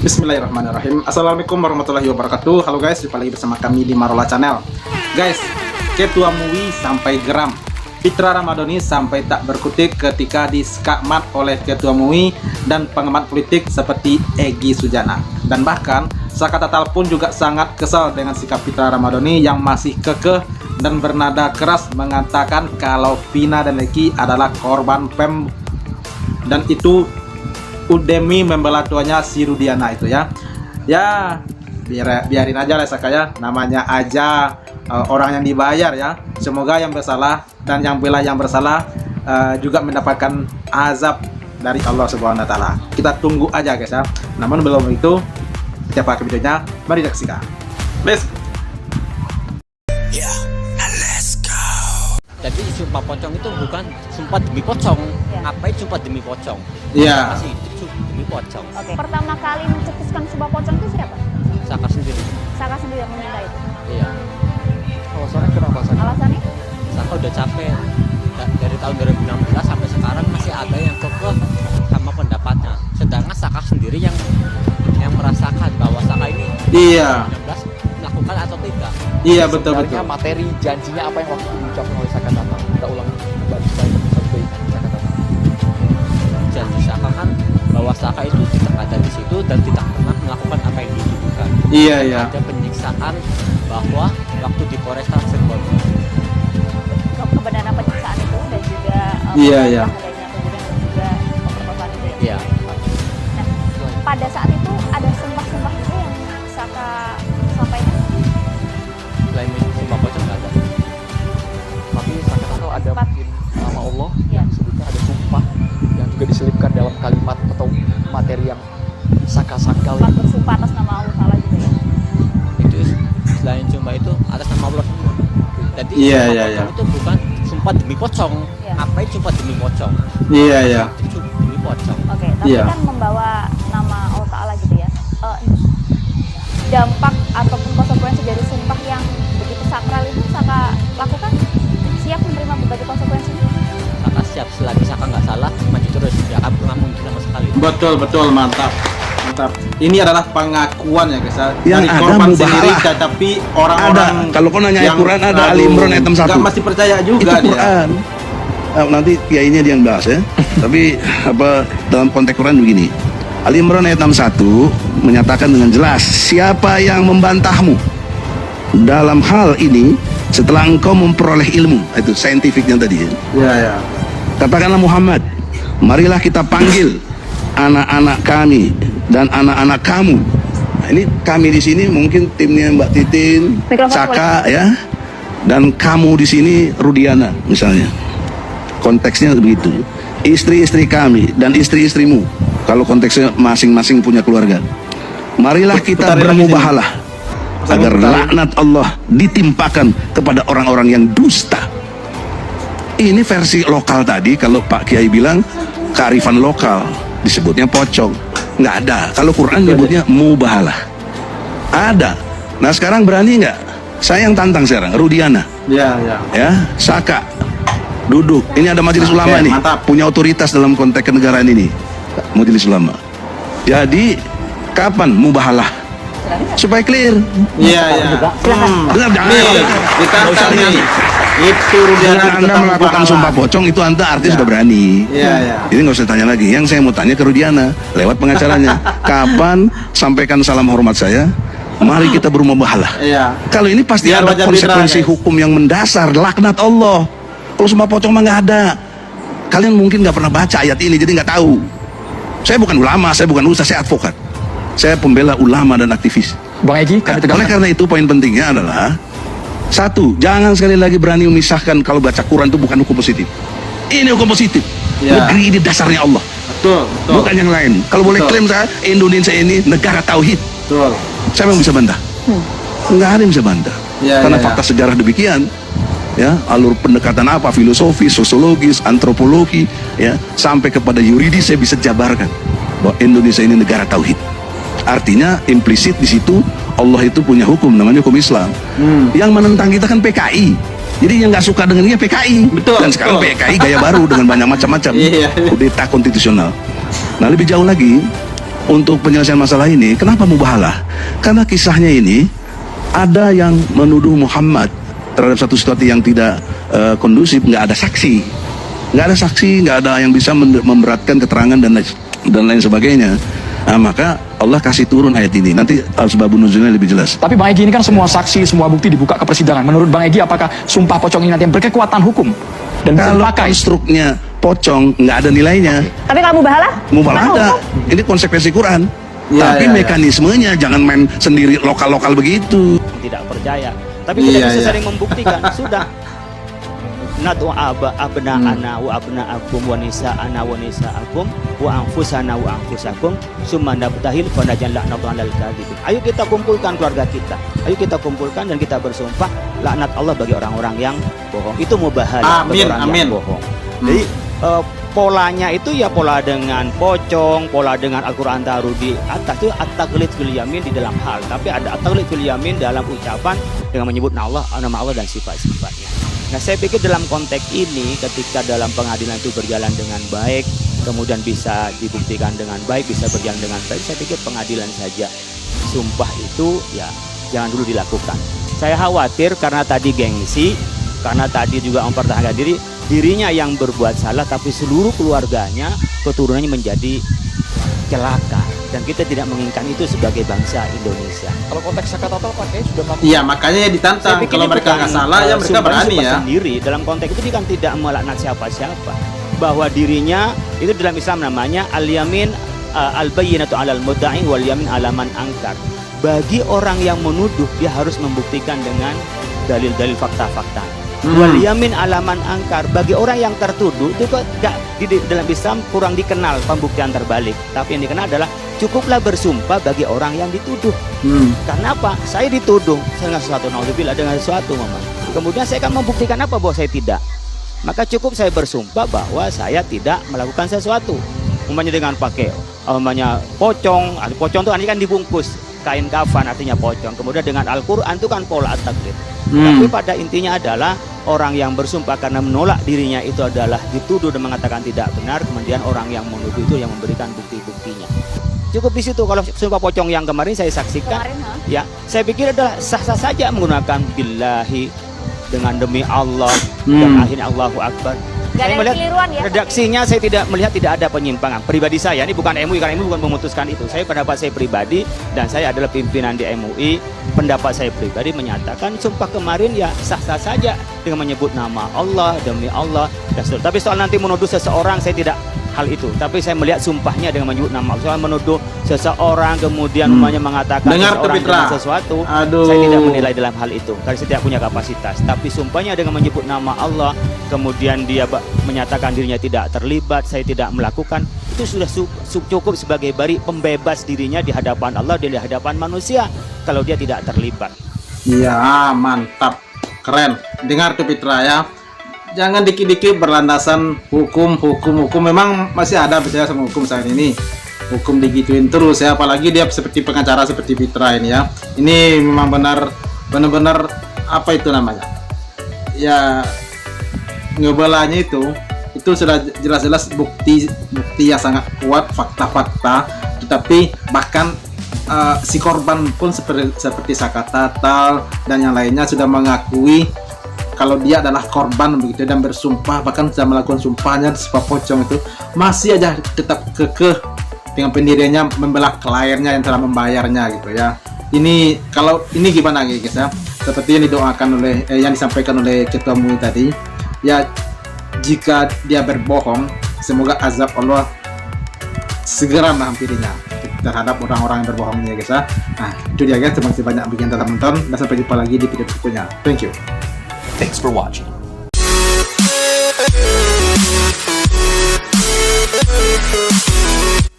Bismillahirrahmanirrahim. Assalamualaikum warahmatullahi wabarakatuh. Halo guys, jumpa lagi bersama kami di Marola Channel. Guys, Ketua MUI sampai geram, Fitra Ramadhani sampai tak berkutik ketika diskakmat oleh Ketua MUI dan pengamat politik seperti Egy Sujana. Dan bahkan Saka Tatal pun juga sangat kesal dengan sikap Fitra Ramadhani yang masih kekeh dan bernada keras mengatakan kalau Vina dan Eki adalah korban PEM dan itu demi membela tuanya si Rudiana itu ya. Ya biarin aja lah Saka ya, namanya aja orang yang dibayar ya. Semoga yang bersalah dan yang bela yang bersalah juga mendapatkan azab dari Allah Subhanahu wa taala. Kita tunggu aja guys ya. Namun belum itu, kita pakai videonya, mari saksikan. Let's go. Jadi sumpah pocong itu bukan sumpah demi pocong. Ya. Ngapain sumpah demi pocong? Iya. Masih itu demi pocong. Oke. Pertama kali mencetuskan sebuah pocong itu siapa? Saka sendiri. Saka sendiri yang meminta itu. Iya. Alasannya kenapa Saka? Alasannya? Saka udah capek. Dari tahun 2016 sampai sekarang masih ada yang kekeh sama pendapatnya. Sedangkan Saka sendiri yang merasakan bahwa Saka ini Iya. 2016 melakukan atau tidak. Iya betul Sebenarnya betul. materi janjinya apa yang waktu itu diucapkan oleh Saka Tatal? Kita ulang kembali supaya sampai Saka Tatal. Janji Saka kan bahwa Saka itu tidak ada di situ dan tidak pernah melakukan apa yang diinginkan. Iya iya. Ada penyiksaan bahwa waktu di Polresta Cirebon. Kebenaran penyiksaan itu dan juga Iya, iya. adanya kemudian dan juga pemerkosaan itu ya. Iya. Nah, pada saat itu ada sumpah-sumpah juga yang Saka sampaikan. Selain sumpah pocong nggak ada. Tapi Saka Tatal ada Sempat. mungkin nama Allah Ya. yang sebutnya ada sumpah yang juga diselipkan dalam kalimat atau materi yang Saka sangkal. Sempat bersumpah atas nama Allah Ta'ala gitu ya. Itu selain sumpah itu atas nama Allah semua. Jadi Iya, sumpah iya, pocong iya. itu bukan sumpah demi pocong. Iya. Ngapain sumpah demi pocong? Iya iya. Itu demi pocong. Oke, tapi Iya. kan membawa nama Allah Ta'ala gitu ya. Dampak ataupun konsekuensi dari sumpah yang begitu sakral itu Saka lakukan, siap menerima berbagai konsekuensinya. Saka siap selagi Saka nggak salah maju terus, nggak akan pernah mundur sama sekali. Betul betul, mantap. Mantap. Ini adalah pengakuan ya guys ya. Yang Dari ada korban mubahalah. sendiri tetapi orang-orang Ada. Kalau kau nanya ayat yang, Quran ada aduh, Ali Imran ayat 61. nggak mesti percaya juga Itu dia. Quran. Nanti kiainya dia yang bahas ya. Tapi apa dalam konteks Quran begini. Ali Imran ayat 61 menyatakan dengan jelas, siapa yang membantahmu dalam hal ini setelah engkau memperoleh ilmu, itu saintifiknya tadi ya. Iya iya. Katakanlah Muhammad, marilah kita panggil anak-anak kami dan anak-anak kamu. Nah, ini kami di sini mungkin timnya Mbak Titin, Mikrofon Saka ya, dan kamu di sini Rudiana misalnya. Konteksnya begitu. Istri-istri kami dan istri-istrimu. Kalau konteksnya masing-masing punya keluarga. Marilah kita Putarin lagi bermubahalah sini. agar Putarin. laknat Allah ditimpakan kepada orang-orang yang dusta. Ini versi lokal tadi. Kalau Pak Kiai bilang kearifan lokal disebutnya pocong, nggak ada. Kalau Quran nyebutnya mubahalah, ada. Nah sekarang berani nggak? Saya yang tantang sekarang, Rudiana Iya iya. ya, Saka duduk. Ini ada majelis Oke, ulama nih, mantap. punya otoritas dalam konteks kenegaraan ini, majelis ulama. Jadi kapan mubahalah supaya clear? Iya iya. Dengar jangan. Nih, ditantang nih. Itu Rudiana Dengan Anda tetap melakukan mubahalah. sumpah pocong itu Anda artis Ya. sudah berani. Iya iya. Ini nggak usah tanya lagi. Yang saya mau tanya ke Rudiana lewat pengacaranya. Kapan sampaikan salam hormat saya? Mari kita bermubahalah. Iya. Kalau ini pasti Biar ada wajar konsekuensi fitrah, guys. hukum yang mendasar, laknat Allah. Kalau sumpah pocong mah nggak ada. Kalian mungkin nggak pernah baca ayat ini, jadi nggak tahu. Saya bukan ulama, saya bukan ustaz, saya advokat. Saya pembela ulama dan aktivis. Bang Egy, kami Oleh tegaskan. karena itu poin pentingnya adalah satu, jangan sekali lagi berani memisahkan kalau baca Quran itu bukan hukum positif. Ini hukum positif. Ya. Negeri ini dasarnya Allah, Betul betul. bukan yang lain. Kalau boleh Betul. klaim saya Indonesia ini negara tauhid. Betul. Siapa yang bisa bantah? Nggak ada yang bisa bantah. Ya, Karena ya, ya. fakta sejarah demikian. Ya, alur pendekatan apa, filosofi, sosiologis, antropologi, ya, sampai kepada yuridis saya bisa jabarkan bahwa Indonesia ini negara tauhid. Artinya implisit di situ Allah itu punya hukum namanya hukum Islam. Yang menentang kita kan PKI. Jadi yang nggak suka dengan dia PKI. Betul, Dan sekarang betul. PKI gaya baru dengan banyak macam-macam. Iya. Kudeta konstitusional. Nah lebih jauh lagi, untuk penyelesaian masalah ini. Kenapa mubahalah? Karena kisahnya ini ada yang menuduh Muhammad terhadap satu situasi yang tidak kondusif, nggak ada saksi, nggak ada yang bisa memberatkan keterangan dan lain sebagainya. Nah, maka Allah kasih turun ayat ini. Nanti asbabun nuzulnya lebih jelas. Tapi Bang Egy, ini kan semua saksi, semua bukti dibuka ke persidangan. Menurut Bang Egy, apakah sumpah pocong ini nanti yang berkekuatan hukum dan bisa Kalau dipakai? konstruknya pocong nggak ada nilainya. Tapi kalau mubahalah? Mubahalah ada. Ini konsekuensi Quran. Ya, Tapi ya, ya. mekanismenya jangan main sendiri lokal-lokal begitu. Tidak percaya, tapi tidak Iya, bisa iya. saling membuktikan. Sudah. Natu abna'ana wa abna'akum wa nisa'ana wa nisa'akum wa anfusana wa anfusakum summa nabtahil fa naj'al la'natan 'alal kadhibin. Ayo kita kumpulkan keluarga kita. Ayo kita kumpulkan dan kita bersumpah laknat Allah bagi orang-orang yang bohong. Itu mubahalah bagi Amin, orang amin. yang bohong. Jadi polanya itu ya pola dengan pocong, pola dengan Al-Quran taruh di atas itu at-taqlid fil yamin di dalam hal, tapi ada at-taqlid fil yamin dalam ucapan dengan menyebut nama Allah dan sifat-sifatnya. Nah, saya pikir dalam konteks ini ketika dalam pengadilan itu berjalan dengan baik, kemudian bisa dibuktikan dengan baik, bisa berjalan dengan baik, saya pikir pengadilan saja. Sumpah itu ya jangan dulu dilakukan. Saya khawatir karena tadi gengsi, karena tadi juga mempertahankan dirinya yang berbuat salah, tapi seluruh keluarganya, keturunannya menjadi celaka, dan kita tidak menginginkan itu sebagai bangsa Indonesia. Kalau konteks Sakatatal Pak Kiai sudah melakukan. Iya, makanya ya ditantang. Saya pikir Kalau ini mereka bukan, nggak salah ya mereka sumpah berani ya. sendiri. Dalam konteks itu dia kan tidak melaknat siapa-siapa, bahwa dirinya itu dalam Islam namanya al-yamin al-bayyinatu 'alal mudda'i wal yamin 'ala man angkar. Bagi orang yang menuduh dia harus membuktikan dengan dalil-dalil fakta-fakta. Wal yamin 'ala man angkar, bagi orang yang tertuduh itu kok enggak di dalam Islam kurang dikenal pembuktian terbalik. Tapi yang dikenal adalah cukuplah bersumpah bagi orang yang dituduh. Karena apa? Saya dituduh dengan sesuatu, naudzubillah, dengan sesuatu, Mama. Kemudian saya akan membuktikan apa bahwa saya tidak. Maka cukup saya bersumpah bahwa saya tidak melakukan sesuatu. Umpamanya dengan pakai pocong itu artinya kan dibungkus kain kafan, artinya pocong. Kemudian dengan Al-Quran itu kan pola at-taqlid. Tapi pada intinya adalah orang yang bersumpah karena menolak dirinya itu adalah dituduh dan mengatakan tidak benar. Kemudian orang yang menuduh itu yang memberikan bukti-buktinya. Cukup di situ. Kalau sumpah pocong yang kemarin saya saksikan, ya saya pikir adalah sah-sah saja menggunakan billahi, dengan demi Allah, dan akhirnya Allahu Akbar. Gak ada melihat keliruan ya? redaksinya, saya tidak melihat tidak ada penyimpangan. Pribadi saya, ini bukan MUI, karena MUI bukan memutuskan itu. Saya pendapat saya pribadi, dan saya adalah pimpinan di MUI. Pendapat saya pribadi menyatakan sumpah kemarin ya sah-sah saja dengan menyebut nama Allah, demi Allah, dan seterusnya. Tapi soal nanti menuduh seseorang, saya tidak hal itu. Tapi saya melihat sumpahnya dengan menyebut nama Allah. Soal menuduh seseorang kemudian umumnya mengatakan Dengar seseorang Pitra. dengan sesuatu, Aduh. saya tidak menilai dalam hal itu karena saya tidak punya kapasitas. Tapi sumpahnya dengan menyebut nama Allah, kemudian dia menyatakan dirinya tidak terlibat, saya tidak melakukan, itu sudah cukup sebagai bari pembebas dirinya di hadapan Allah dan di hadapan manusia kalau dia tidak terlibat. Iya, mantap, keren. Dengar tuh Pitra ya. Jangan dikit-dikit berlandasan hukum. Memang masih ada percaya sama hukum saat ini. Hukum digituin terus ya, apalagi dia seperti pengacara seperti Pitra ini ya. Ini memang benar-benar apa itu namanya? Ya ngebelanya itu sudah jelas-jelas bukti yang sangat kuat, fakta-fakta. Tetapi bahkan si korban pun seperti Sakatatal dan yang lainnya sudah mengakui kalau dia adalah korban begitu dan bersumpah, bahkan sudah melakukan sumpahnya sumpah pocong itu, masih aja tetap kekeh dengan pendiriannya membela kliennya yang telah membayarnya gitu ya. Ini kalau ini gimana guys ya? Seperti yang didoakan oleh yang disampaikan oleh Ketua MUI tadi ya, jika dia berbohong semoga azab Allah segera menghampirinya terhadap orang-orang yang berbohongnya guys ya. Nah itu dia guys, terima kasih banyak bagi yang telah menonton dan sampai jumpa lagi di video berikutnya. Thank you. Thanks for watching.